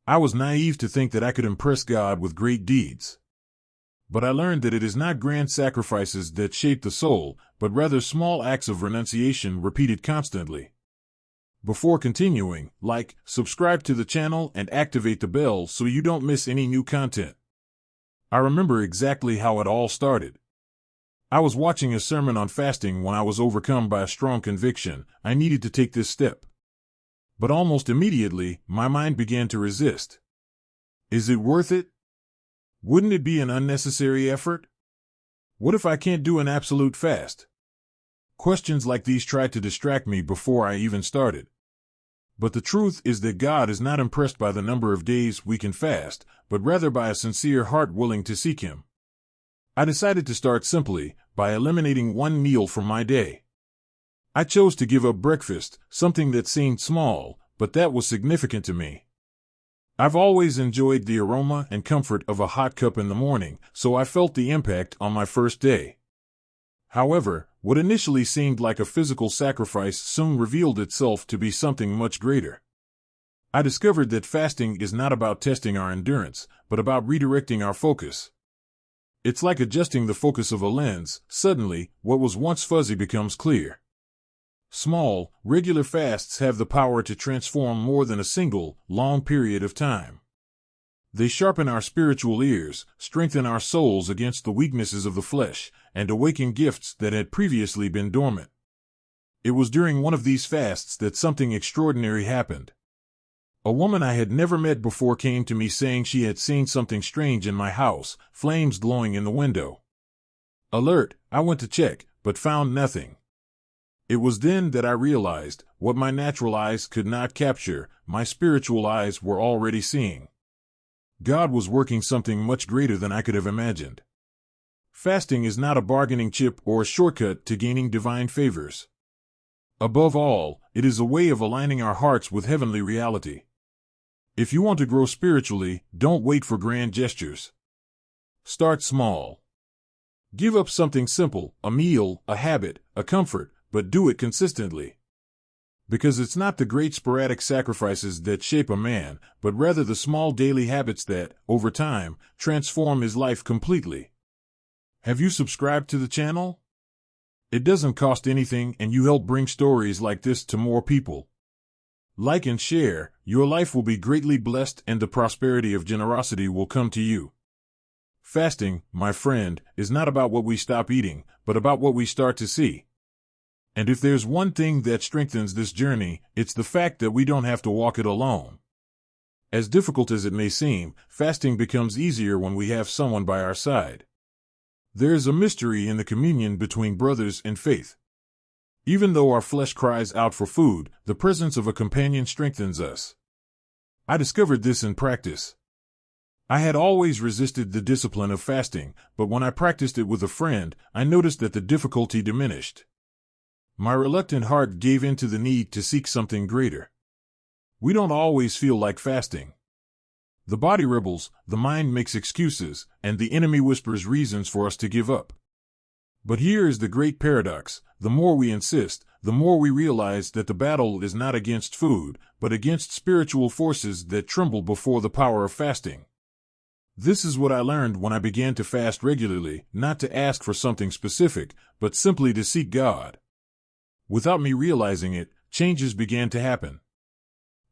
I was naive to think that I could impress God with great deeds. But I learned that it is not grand sacrifices that shape the soul, but rather small acts of renunciation repeated constantly. Before continuing, like, subscribe to the channel and activate the bell so you don't miss any new content. I remember exactly how it all started. I was watching a sermon on fasting when I was overcome by a strong conviction I needed to take this step. But almost immediately, my mind began to resist. Is it worth it? Wouldn't it be an unnecessary effort? What if I can't do an absolute fast? Questions like these tried to distract me before I even started. But the truth is that God is not impressed by the number of days we can fast, but rather by a sincere heart willing to seek Him. I decided to start simply, by eliminating one meal from my day. I chose to give up breakfast, something that seemed small, but that was significant to me. I've always enjoyed the aroma and comfort of a hot cup in the morning, so I felt the impact on my first day. However, what initially seemed like a physical sacrifice soon revealed itself to be something much greater. I discovered that fasting is not about testing our endurance, but about redirecting our focus. It's like adjusting the focus of a lens. Suddenly, what was once fuzzy becomes clear. Small, regular fasts have the power to transform more than a single, long period of time. They sharpen our spiritual ears, strengthen our souls against the weaknesses of the flesh, and awaken gifts that had previously been dormant. It was during one of these fasts that something extraordinary happened. A woman I had never met before came to me saying she had seen something strange in my house, flames glowing in the window. Alert, I went to check, but found nothing. It was then that I realized, what my natural eyes could not capture, my spiritual eyes were already seeing. God was working something much greater than I could have imagined. Fasting is not a bargaining chip or a shortcut to gaining divine favors. Above all, it is a way of aligning our hearts with heavenly reality. If you want to grow spiritually, don't wait for grand gestures. Start small. Give up something simple, a meal, a habit, a comfort, but do it consistently. Because it's not the great sporadic sacrifices that shape a man, but rather the small daily habits that, over time, transform his life completely. Have you subscribed to the channel? It doesn't cost anything and you help bring stories like this to more people. Like and share, your life will be greatly blessed and the prosperity of generosity will come to you. Fasting, my friend, is not about what we stop eating, but about what we start to see. And if there's one thing that strengthens this journey, it's the fact that we don't have to walk it alone. As difficult as it may seem, fasting becomes easier when we have someone by our side. There is a mystery in the communion between brothers in faith. Even though our flesh cries out for food, the presence of a companion strengthens us. I discovered this in practice. I had always resisted the discipline of fasting, but when I practiced it with a friend, I noticed that the difficulty diminished. My reluctant heart gave in to the need to seek something greater. We don't always feel like fasting. The body rebels, the mind makes excuses, and the enemy whispers reasons for us to give up. But here is the great paradox: the more we insist, the more we realize that the battle is not against food, but against spiritual forces that tremble before the power of fasting. This is what I learned when I began to fast regularly, not to ask for something specific, but simply to seek God. Without me realizing it, changes began to happen.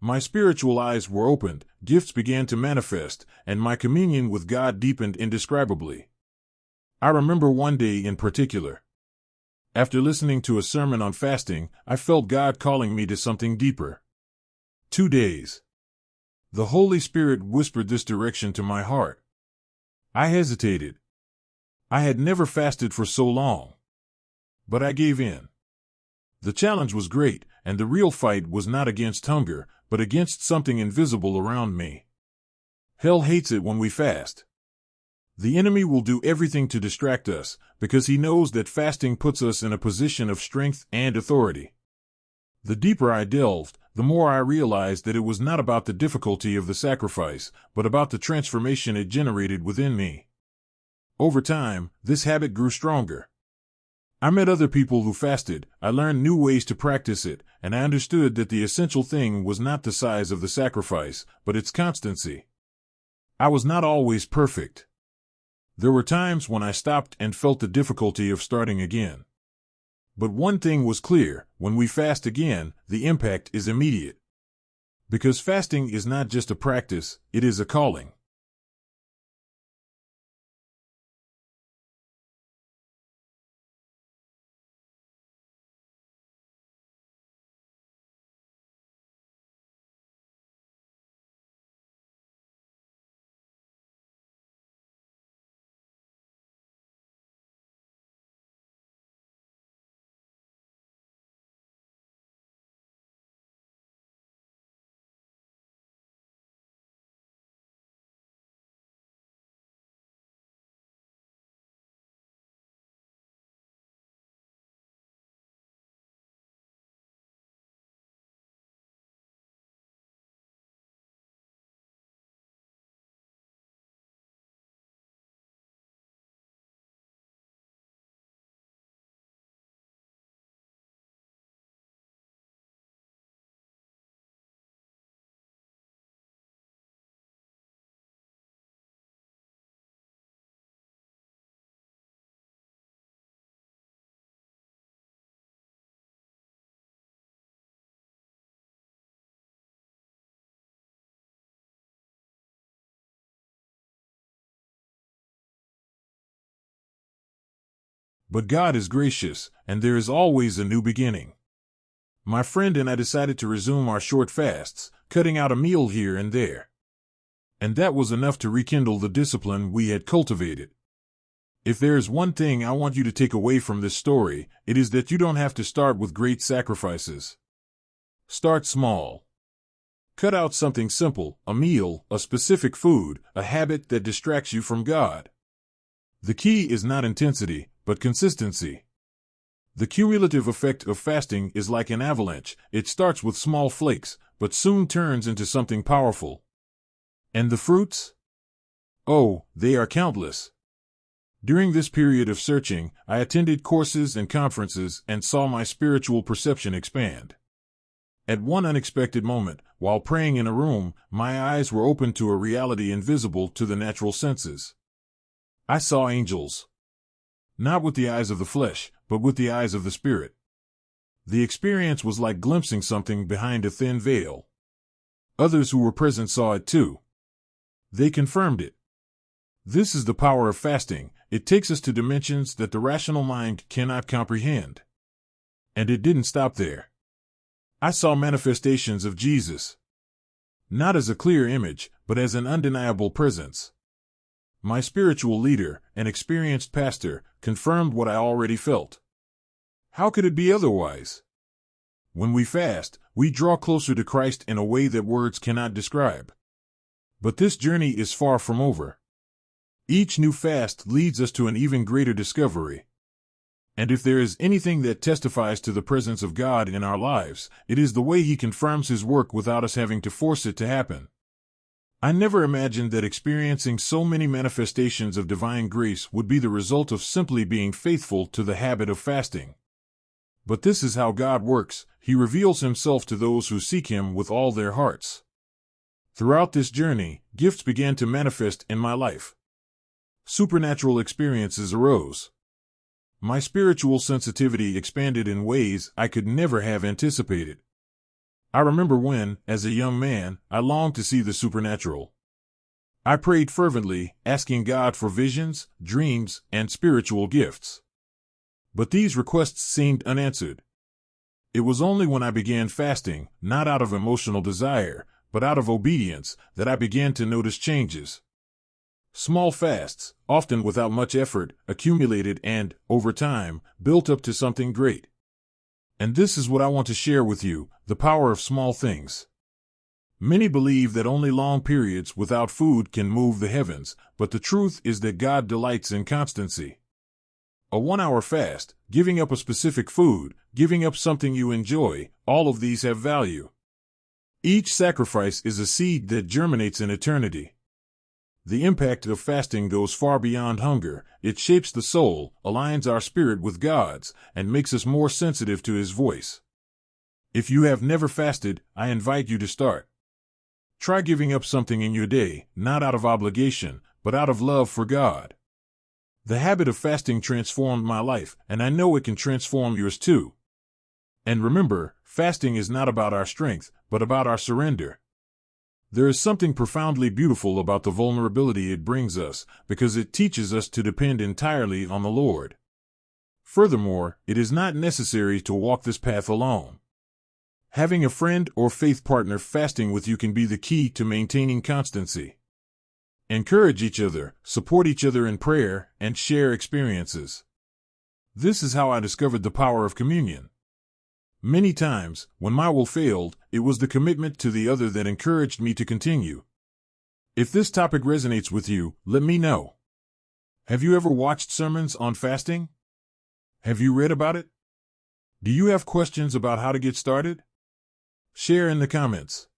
My spiritual eyes were opened, gifts began to manifest, and my communion with God deepened indescribably. I remember one day in particular. After listening to a sermon on fasting, I felt God calling me to something deeper. 2 days. The Holy Spirit whispered this direction to my heart. I hesitated. I had never fasted for so long. But I gave in. The challenge was great, and the real fight was not against hunger, but against something invisible around me. Hell hates it when we fast. The enemy will do everything to distract us, because he knows that fasting puts us in a position of strength and authority. The deeper I delved, the more I realized that it was not about the difficulty of the sacrifice, but about the transformation it generated within me. Over time, this habit grew stronger. I met other people who fasted, I learned new ways to practice it, and I understood that the essential thing was not the size of the sacrifice, but its constancy. I was not always perfect. There were times when I stopped and felt the difficulty of starting again. But one thing was clear: when we fast again, the impact is immediate. Because fasting is not just a practice, it is a calling. But God is gracious, and there is always a new beginning. My friend and I decided to resume our short fasts, cutting out a meal here and there. And that was enough to rekindle the discipline we had cultivated. If there is one thing I want you to take away from this story, it is that you don't have to start with great sacrifices. Start small. Cut out something simple: a meal, a specific food, a habit that distracts you from God. The key is not intensity, but consistency. The cumulative effect of fasting is like an avalanche. It starts with small flakes, but soon turns into something powerful. And the fruits? Oh, they are countless. During this period of searching, I attended courses and conferences and saw my spiritual perception expand. At one unexpected moment, while praying in a room, my eyes were opened to a reality invisible to the natural senses. I saw angels. Not with the eyes of the flesh, but with the eyes of the Spirit. The experience was like glimpsing something behind a thin veil. Others who were present saw it too. They confirmed it. This is the power of fasting. It takes us to dimensions that the rational mind cannot comprehend. And it didn't stop there. I saw manifestations of Jesus. Not as a clear image, but as an undeniable presence. My spiritual leader, an experienced pastor, confirmed what I already felt. How could it be otherwise? When we fast, we draw closer to Christ in a way that words cannot describe. But this journey is far from over. Each new fast leads us to an even greater discovery. And if there is anything that testifies to the presence of God in our lives, it is the way He confirms His work without us having to force it to happen. I never imagined that experiencing so many manifestations of divine grace would be the result of simply being faithful to the habit of fasting. But this is how God works. He reveals Himself to those who seek Him with all their hearts. Throughout this journey, gifts began to manifest in my life. Supernatural experiences arose. My spiritual sensitivity expanded in ways I could never have anticipated. I remember when, as a young man, I longed to see the supernatural. I prayed fervently, asking God for visions, dreams, and spiritual gifts. But these requests seemed unanswered. It was only when I began fasting, not out of emotional desire, but out of obedience, that I began to notice changes. Small fasts, often without much effort, accumulated and, over time, built up to something great. And this is what I want to share with you: the power of small things. Many believe that only long periods without food can move the heavens, but the truth is that God delights in constancy. A 1-hour fast, giving up a specific food, giving up something you enjoy, all of these have value. Each sacrifice is a seed that germinates in eternity. The impact of fasting goes far beyond hunger. It shapes the soul, aligns our spirit with God's, and makes us more sensitive to His voice. If you have never fasted, I invite you to start. Try giving up something in your day, not out of obligation, but out of love for God. The habit of fasting transformed my life, and I know it can transform yours too. And remember, fasting is not about our strength, but about our surrender. There is something profoundly beautiful about the vulnerability it brings us, because it teaches us to depend entirely on the Lord. Furthermore, it is not necessary to walk this path alone. Having a friend or faith partner fasting with you can be the key to maintaining constancy. Encourage each other, support each other in prayer, and share experiences. This is how I discovered the power of communion. Many times, when my will failed, it was the commitment to the other that encouraged me to continue. If this topic resonates with you, let me know. Have you ever watched sermons on fasting? Have you read about it? Do you have questions about how to get started? Share in the comments.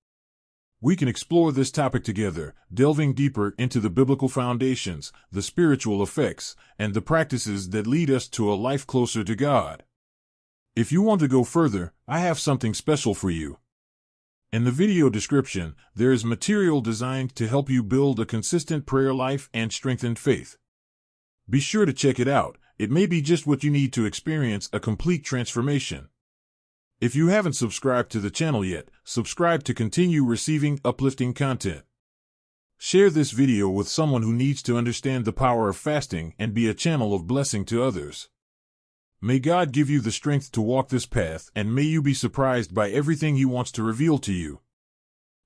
We can explore this topic together, delving deeper into the biblical foundations, the spiritual effects, and the practices that lead us to a life closer to God. If you want to go further, I have something special for you. In the video description, there is material designed to help you build a consistent prayer life and strengthen faith. Be sure to check it out. It may be just what you need to experience a complete transformation. If you haven't subscribed to the channel yet, subscribe to continue receiving uplifting content. Share this video with someone who needs to understand the power of fasting and be a channel of blessing to others. May God give you the strength to walk this path, and may you be surprised by everything He wants to reveal to you.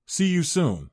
See you soon.